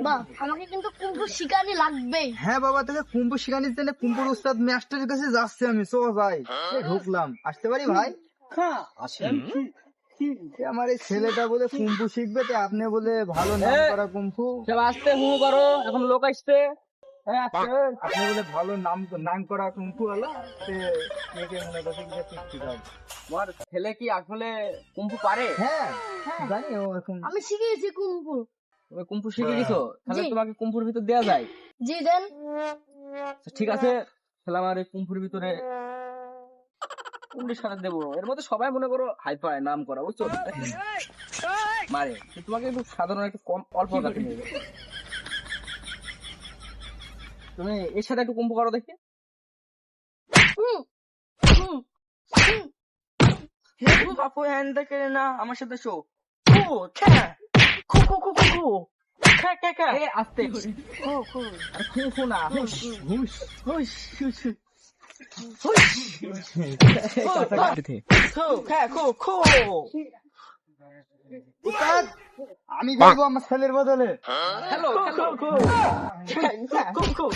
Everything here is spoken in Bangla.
বাহ, আমাকে কিন্তু কুম্ফু শিকারি লাগবেই। হ্যাঁ বাবা, তোকে কুম্ফু শিখানির জন্য কুম্ফুর উস্তাদ মাস্টারের কাছে যাচ্ছে আমি। চো ভাই, এই ঢুকলাম, আসতে পারি ভাই? আসেন। আমার এই ছেলেটা বলে কুম্ফু শিখবে, তো আপনি বলে ভালো নাম করা কুম্ফু, সব আসতে হু করো, এখন লোক আসছে। আপনি বলে ভালো নাম নাম করা কুম্ফু হলো, মেয়েকে মনে করছে কি যে শিখাবো। তোমার ছেলে কি আসলে কুম্ফু পারে? হ্যাঁ হ্যাঁ, জানি ও এখন। আমি শিখেছি কুম্ফু। তুমি কুম্ফু শিখে গেছো? তাহলে জি। তোমাকে কুম্ফুর ভিতর দেওয়া যায়। জি দেন। আচ্ছা, ঠিক আছে, তাহলে আমার এই কুম্ফুর ভিতরে কোনটির সাথে দেবো? এর মধ্যে সবাই মনে করো হাই ফাই নাম করা, বুঝছো? মারে কিন্তু তোমাকে একটু সাধারণ একটু কম অল্প কাছে নিয়ে যাবো। তুমি এর সাথে একটু কুম্ফু করো দেখি। হুম, হুম, হুম। বাপু হ্যান্ড দেখে না আমার সাথে শো। ও খ্যা খু খু খু খু খু খ্যা খ্যা খ্যা। এ আস্তে খু খু আরে খু খু না হুশ হুশ। হুশ হুশ হুশ খু খ্যা খু খু। উস্তাদ, আমি খেলবো আমার ছেলের বদলে। হ্যালো হ্যালো খু খু খু